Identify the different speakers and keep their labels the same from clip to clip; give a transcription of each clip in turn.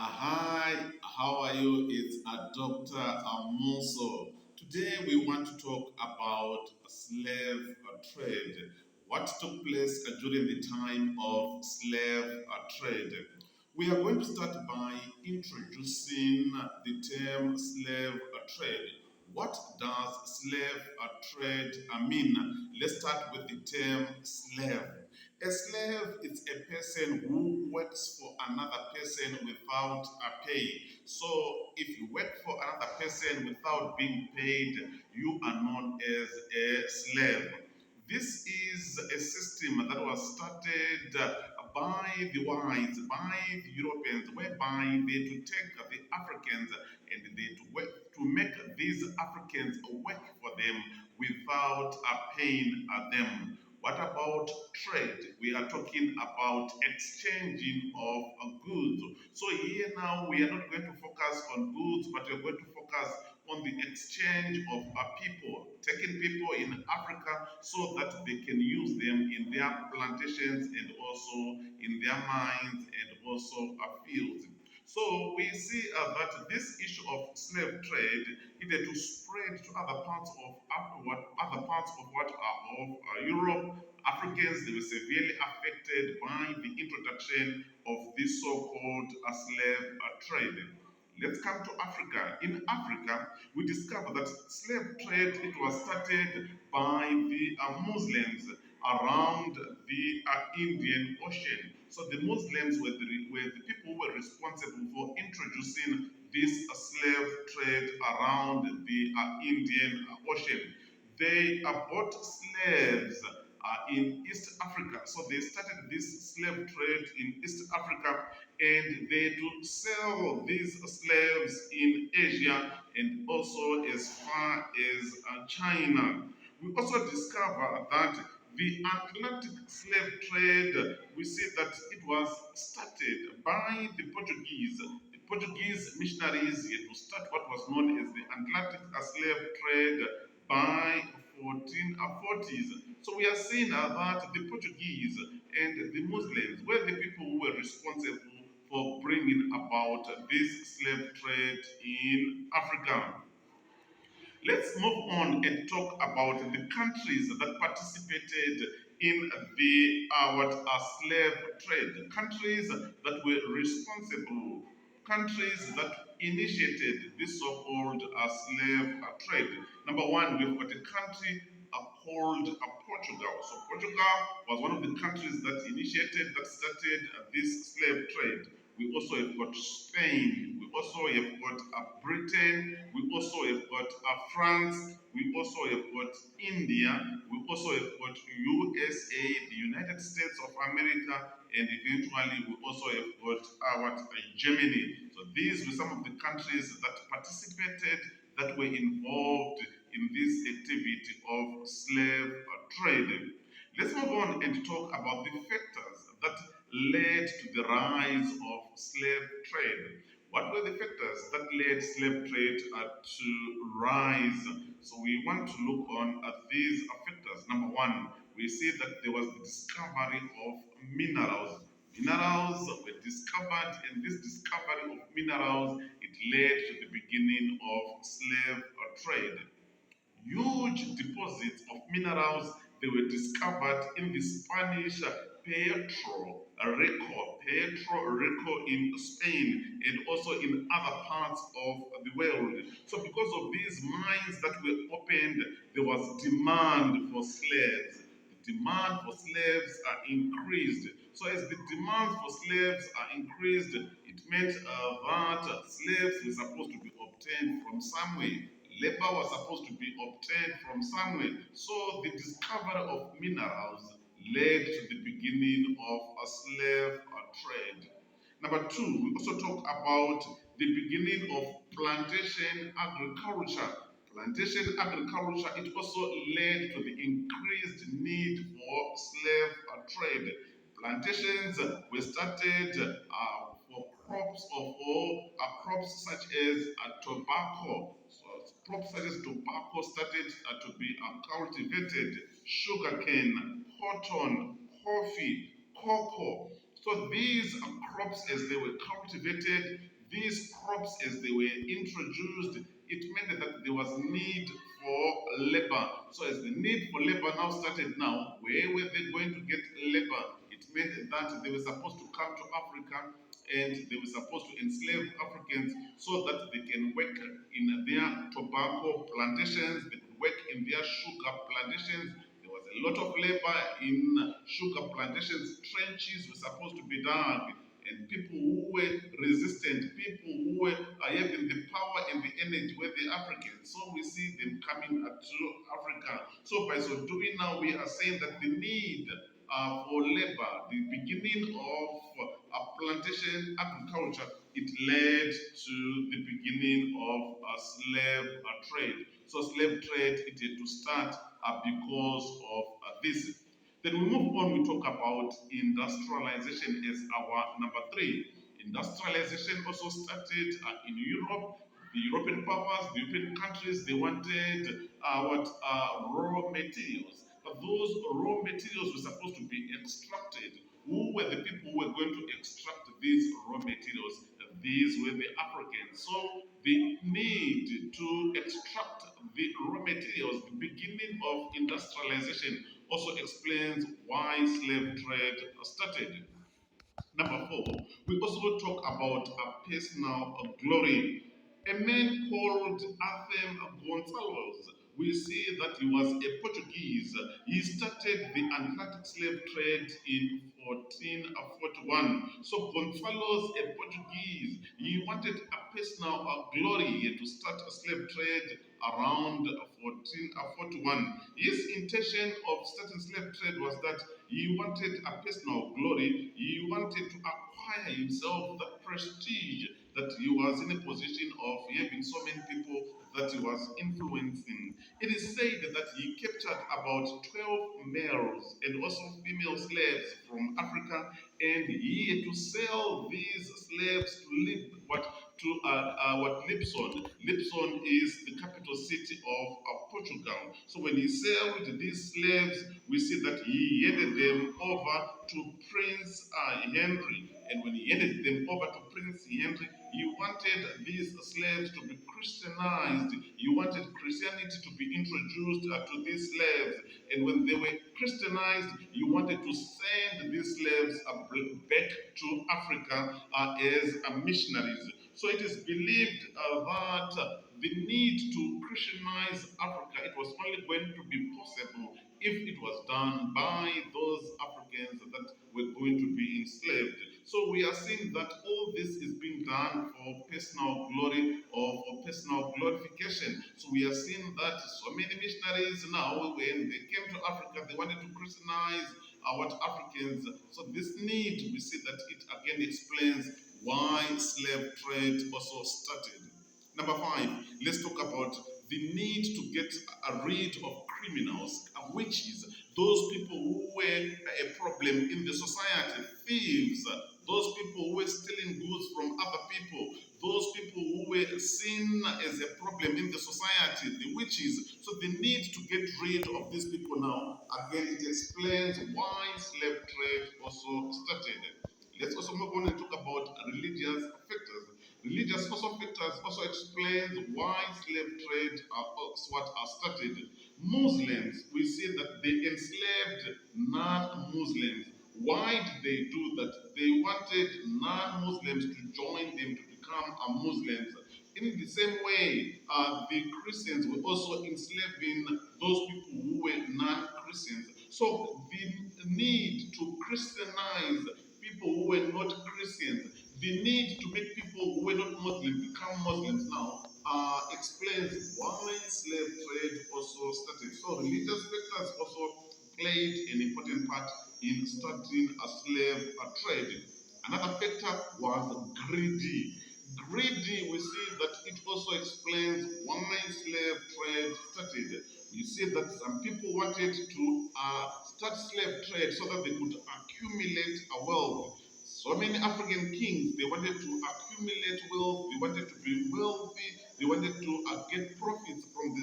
Speaker 1: Hi, how are you? It's Dr. Amonso. Today we want to talk about slave trade. What took place during the time of slave trade? We are going to start by introducing the term slave trade. What does slave trade mean? Let's start with the term slave. A slave is a person who works for another person without a pay. So, if you work for another person without being paid, you are known as a slave. This is a system that was started by the whites, by the Europeans, whereby they to take the Africans and they to work to make these Africans work for them without paying them. What about trade? We are talking about exchanging of goods. So here now we are not going to focus on goods, but we are going to focus on the exchange of people, taking people in Africa so that they can use them in their plantations and also in their mines and also fields. So we see that this issue of slave trade needed to spread to other parts of what are of Europe. Africans, they were severely affected by the introduction of this so-called slave trade. Let's come to Africa. In Africa, we discover that slave trade it was started by the Muslims around the Indian Ocean. So the Muslims were the people who were responsible for introducing this slave trade around the Indian Ocean. They bought slaves in East Africa. So they started this slave trade in East Africa and they do sell these slaves in Asia and also as far as China. We also discover that the Atlantic slave trade, we see that it was started by the Portuguese. The Portuguese missionaries to start what was known as the Atlantic slave trade by 1440s. So we are seeing that the Portuguese and the Muslims were the people who were responsible for bringing about this slave trade in Africa. Let's move on and talk about the countries that participated in the slave trade. Countries that were responsible, countries that initiated this so-called slave trade. Number one, we've got a country called Portugal. So Portugal was one of the countries that initiated, that started this slave trade. We also have got Spain. We also have got Britain. We also have got France. We also have got India. We also have got USA, the United States of America, and eventually we also have got Germany. So these were some of the countries that participated, that were involved in this activity of slave trade. Let's move on and talk about the factors that led to the rise of slave trade. What were the factors that led slave trade to rise? So we want to look on at these factors. Number one, we see that there was the discovery of minerals. Minerals were discovered, and this discovery of minerals it led to the beginning of slave trade. Huge deposits of minerals they were discovered in the Spanish Petro Rico in Spain and also in other parts of the world. So because of these mines that were opened, there was demand for slaves. The demand for slaves are increased. So as the demand for slaves are increased, it meant that slaves were supposed to be obtained from somewhere. Labor was supposed to be obtained from somewhere. So the discovery of minerals led to the beginning of a slave trade. Number two, we also talk about the beginning of plantation agriculture. Plantation agriculture, it also led to the increased need for slave trade. Plantations were started for crops of all crops such as tobacco. So crops such as tobacco started to be cultivated, sugarcane, cotton, coffee, cocoa. So these crops, as they were cultivated, these crops, as they were introduced, it meant that there was need for labor. So as the need for labor now started now, where were they going to get labor? It meant that they were supposed to come to Africa and they were supposed to enslave Africans so that they can work in their tobacco plantations, they could work in their sugar plantations. There was a lot of labor in sugar plantations. Trenches were supposed to be dug, and people who were resistant, people who were having the power and the energy were the Africans. So we see them coming to Africa. So by so doing now, we are saying that the need for labor, the beginning of plantation agriculture, it led to the beginning of a slave trade. So slave trade, it had to start because of this. Then we move on, we talk about industrialization as our number three. Industrialization also started in Europe. The European powers, the European countries, they wanted raw materials. But those raw materials were supposed to be extracted. Who were the people who were going to extract these raw materials? These were the Africans. So the need to extract the raw materials, the beginning of industrialization, also explains why slave trade started. Number four, we also talk about a personal glory. A man called Arthur Gonçalves, we see that he was a Portuguese. He started the Atlantic slave trade in 1441. So Gonçalves, a Portuguese, he wanted a personal glory. He had to start a slave trade around 1441. His intention of starting slave trade was that he wanted a personal glory. He wanted to acquire himself the prestige that he was in a position of having so many people that he was influencing. It is said that he captured about 12 males and also female slaves from Africa, and he had to sell these slaves to live what Lisbon. Lisbon is the capital city of Portugal. So when he sold these slaves, we see that he handed them over to Prince Henry. And when he handed them over to Prince Henry, he wanted these slaves to be Christianized. He wanted Christianity to be introduced to these slaves. And when they were Christianized, he wanted to send these slaves back to Africa as missionaries. So it is believed that the need to Christianize Africa, it was only going to be possible if it was done by those Africans that were going to be enslaved. So we are seeing that all this is being done for personal glory or for personal glorification. So we are seeing that so many missionaries now, when they came to Africa, they wanted to Christianize what Africans. So this need, we see that it again explains why slave trade also started. Number five, let's talk about the need to get rid of criminals, witches, those people who were a problem in the society, thieves, those people who were stealing goods from other people, those people who were seen as a problem in the society, the witches. So the need to get rid of these people now, again, it explains why slave trade also started. Let's also move on and talk about religious factors. Religious also factors also explains why slave trade what are started. Muslims, we see that they enslaved non-Muslims. Why did they do that? They wanted non-Muslims to join them to become a Muslims. In the same way, the Christians were also enslaving those people who were non-Christians. So the need to Christianize people who were not Christians, the need to make people who were not Muslims become Muslims now explains why slave trade also started. So religious factors also played an important part in starting a slave trade. Another factor was greedy. Greedy, we see that it also explains why slave trade started. We see that some people wanted to start slave trade so that they could accumulate a wealth. So many African kings, they wanted to accumulate wealth, they wanted to be wealthy, they wanted to get profits from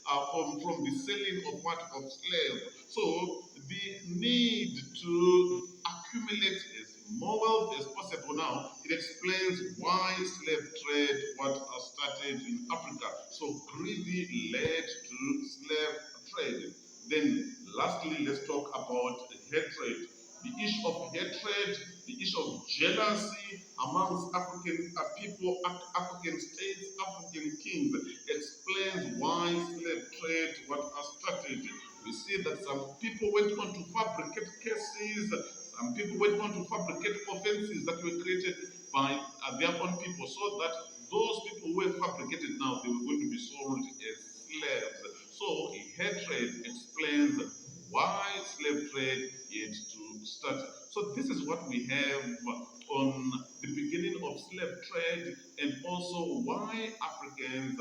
Speaker 1: from the selling of what of slave. So the need to accumulate as now, it explains why slave trade was started in Africa. So greedy led to slave trade. Then lastly, let's talk about hatred. The issue of hatred, the issue of jealousy amongst African people, African states, African kings explains why slave trade was started. We see that some people went on to fabricate cases, some people went on to fabricate offenses that were created by their own people, so that those people who were fabricated now, they were going to be sold as slaves. So hatred explains why slave trade yet to start. So this is what we have on the beginning of slave trade, and also why Africans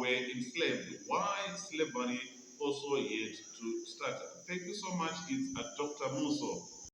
Speaker 1: were enslaved, why slavery also yet to start. Thank you so much. It's Dr. Muso.